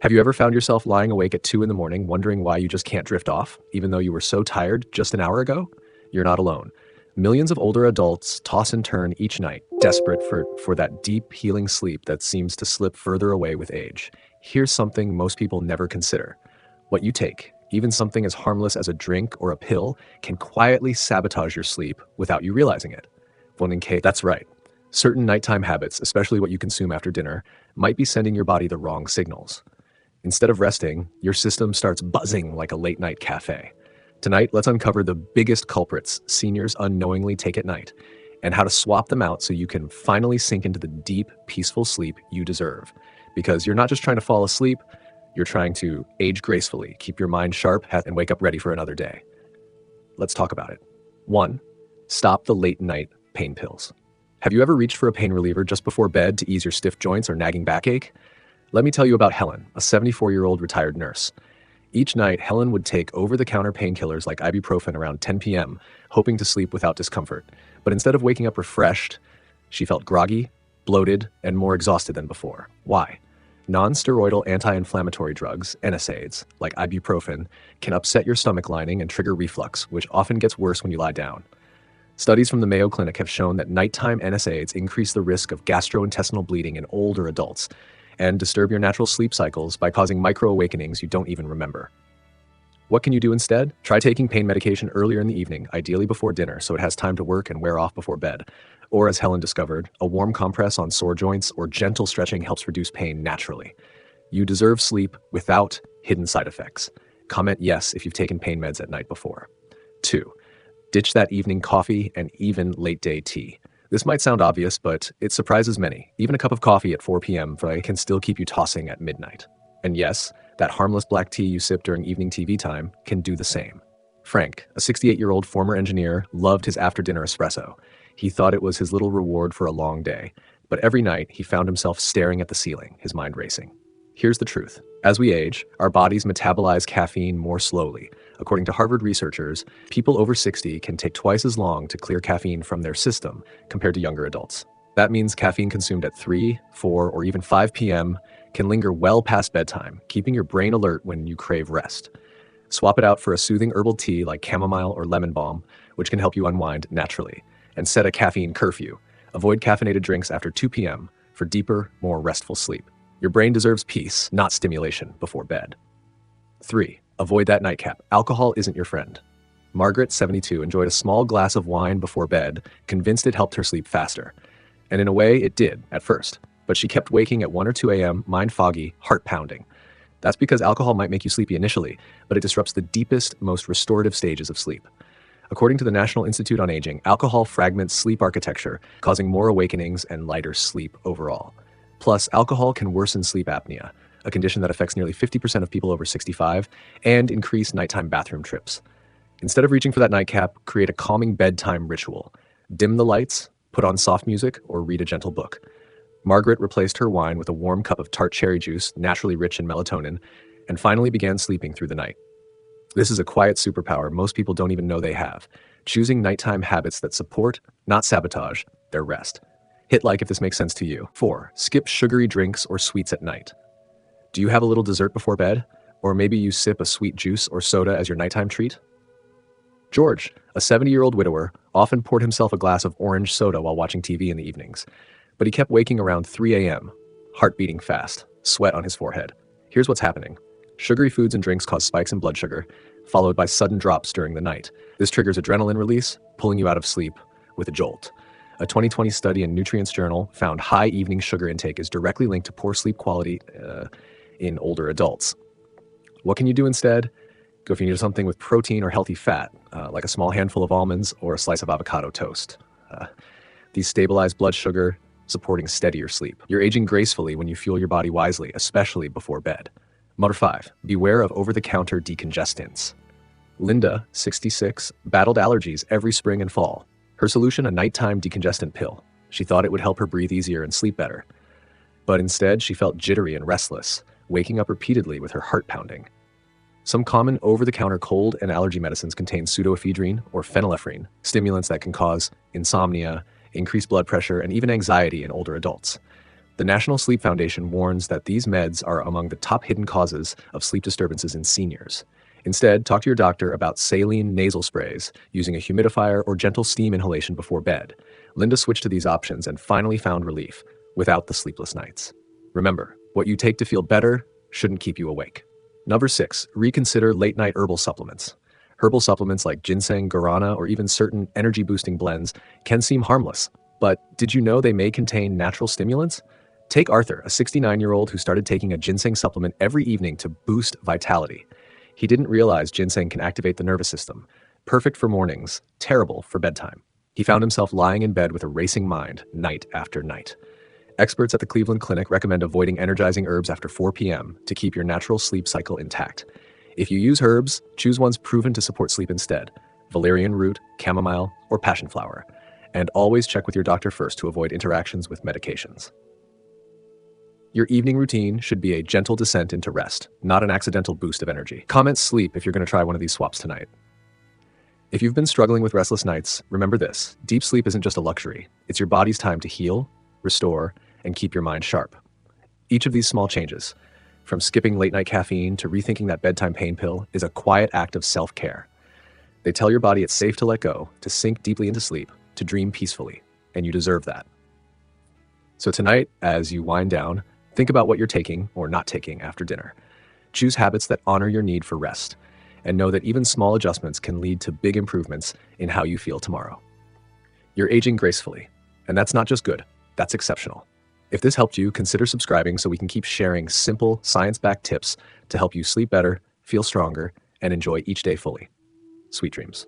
Have you ever found yourself lying awake at 2 in the morning wondering why you just can't drift off, even though you were so tired just an hour ago? You're not alone. Millions of older adults toss and turn each night, desperate for that deep, healing sleep that seems to slip further away with age. Here's something most people never consider. What you take, even something as harmless as a drink or a pill, can quietly sabotage your sleep without you realizing it. That's right. Certain nighttime habits, especially what you consume after dinner, might be sending your body the wrong signals. Instead of resting, your system starts buzzing like a late night cafe. Tonight, let's uncover the biggest culprits seniors unknowingly take at night and how to swap them out so you can finally sink into the deep, peaceful sleep you deserve. Because you're not just trying to fall asleep, you're trying to age gracefully, keep your mind sharp, and wake up ready for another day. Let's talk about it. 1. Stop the late night pain pills. Have you ever reached for a pain reliever just before bed to ease your stiff joints or nagging backache? Let me tell you about Helen, a 74-year-old retired nurse. Each night, Helen would take over-the-counter painkillers like ibuprofen around 10 p.m., hoping to sleep without discomfort. But instead of waking up refreshed, she felt groggy, bloated, and more exhausted than before. Why? Non-steroidal anti-inflammatory drugs, NSAIDs, like ibuprofen, can upset your stomach lining and trigger reflux, which often gets worse when you lie down. Studies from the Mayo Clinic have shown that nighttime NSAIDs increase the risk of gastrointestinal bleeding in older adults and disturb your natural sleep cycles by causing micro-awakenings you don't even remember. What can you do instead? Try taking pain medication earlier in the evening, ideally before dinner, so it has time to work and wear off before bed. Or, as Helen discovered, a warm compress on sore joints or gentle stretching helps reduce pain naturally. You deserve sleep without hidden side effects. Comment yes if you've taken pain meds at night before. 2. Ditch that evening coffee and even late-day tea. This might sound obvious, but it surprises many. Even a cup of coffee at 4 p.m. can still keep you tossing at midnight. And yes, that harmless black tea you sip during evening TV time can do the same. Frank, a 68-year-old former engineer, loved his after-dinner espresso. He thought it was his little reward for a long day. But every night, he found himself staring at the ceiling, his mind racing. Here's the truth. As we age, our bodies metabolize caffeine more slowly. According to Harvard researchers, people over 60 can take twice as long to clear caffeine from their system compared to younger adults. That means caffeine consumed at 3, 4, or even 5 p.m. can linger well past bedtime, keeping your brain alert when you crave rest. Swap it out for a soothing herbal tea like chamomile or lemon balm, which can help you unwind naturally. And set a caffeine curfew. Avoid caffeinated drinks after 2 p.m. for deeper, more restful sleep. Your brain deserves peace, not stimulation, before bed. 3. Avoid that nightcap. Alcohol isn't your friend. Margaret, 72, enjoyed a small glass of wine before bed, convinced it helped her sleep faster. And in a way, it did, at first. But she kept waking at 1 or 2 a.m., mind foggy, heart pounding. That's because alcohol might make you sleepy initially, but it disrupts the deepest, most restorative stages of sleep. According to the National Institute on Aging, alcohol fragments sleep architecture, causing more awakenings and lighter sleep overall. Plus, alcohol can worsen sleep apnea, a condition that affects nearly 50% of people over 65, and increase nighttime bathroom trips. Instead of reaching for that nightcap, create a calming bedtime ritual. Dim the lights, put on soft music, or read a gentle book. Margaret replaced her wine with a warm cup of tart cherry juice, naturally rich in melatonin, and finally began sleeping through the night. This is a quiet superpower most people don't even know they have, choosing nighttime habits that support, not sabotage, their rest. Hit like if this makes sense to you. 4. Skip sugary drinks or sweets at night. Do you have a little dessert before bed? Or maybe you sip a sweet juice or soda as your nighttime treat? George, a 70-year-old widower, often poured himself a glass of orange soda while watching TV in the evenings. But he kept waking around 3 a.m., heart beating fast, sweat on his forehead. Here's what's happening. Sugary foods and drinks cause spikes in blood sugar, followed by sudden drops during the night. This triggers adrenaline release, pulling you out of sleep with a jolt. A 2020 study in Nutrients Journal found high evening sugar intake is directly linked to poor sleep quality in older adults. What can you do instead? Go if you need something with protein or healthy fat, like a small handful of almonds or a slice of avocado toast. These stabilize blood sugar, supporting steadier sleep. You're aging gracefully when you fuel your body wisely, especially before bed. 5. Beware of over-the-counter decongestants. Linda, 66, battled allergies every spring and fall. Her solution, a nighttime decongestant pill. She thought it would help her breathe easier and sleep better. But instead, she felt jittery and restless, waking up repeatedly with her heart pounding. Some common over-the-counter cold and allergy medicines contain pseudoephedrine or phenylephrine, stimulants that can cause insomnia, increased blood pressure, and even anxiety in older adults. The National Sleep Foundation warns that these meds are among the top hidden causes of sleep disturbances in seniors. Instead, talk to your doctor about saline nasal sprays, using a humidifier, or gentle steam inhalation before bed. Linda switched to these options and finally found relief without the sleepless nights. Remember, what you take to feel better shouldn't keep you awake. Number 6, reconsider late-night herbal supplements. Herbal supplements like ginseng, guarana, or even certain energy-boosting blends can seem harmless, but did you know they may contain natural stimulants? Take Arthur, a 69-year-old who started taking a ginseng supplement every evening to boost vitality. He didn't realize ginseng can activate the nervous system. Perfect for mornings, terrible for bedtime. He found himself lying in bed with a racing mind night after night. Experts at the Cleveland Clinic recommend avoiding energizing herbs after 4 p.m. to keep your natural sleep cycle intact. If you use herbs, choose ones proven to support sleep instead: valerian root, chamomile, or passion flower. And always check with your doctor first to avoid interactions with medications. Your evening routine should be a gentle descent into rest, not an accidental boost of energy. Comment sleep if you're going to try one of these swaps tonight. If you've been struggling with restless nights, remember this: deep sleep isn't just a luxury. It's your body's time to heal, restore, and keep your mind sharp. Each of these small changes, from skipping late-night caffeine to rethinking that bedtime pain pill, is a quiet act of self-care. They tell your body it's safe to let go, to sink deeply into sleep, to dream peacefully, and you deserve that. So tonight, as you wind down, think about what you're taking or not taking after dinner. Choose habits that honor your need for rest, and know that even small adjustments can lead to big improvements in how you feel tomorrow. You're aging gracefully, and that's not just good, that's exceptional. If this helped you, consider subscribing so we can keep sharing simple, science-backed tips to help you sleep better, feel stronger, and enjoy each day fully. Sweet dreams.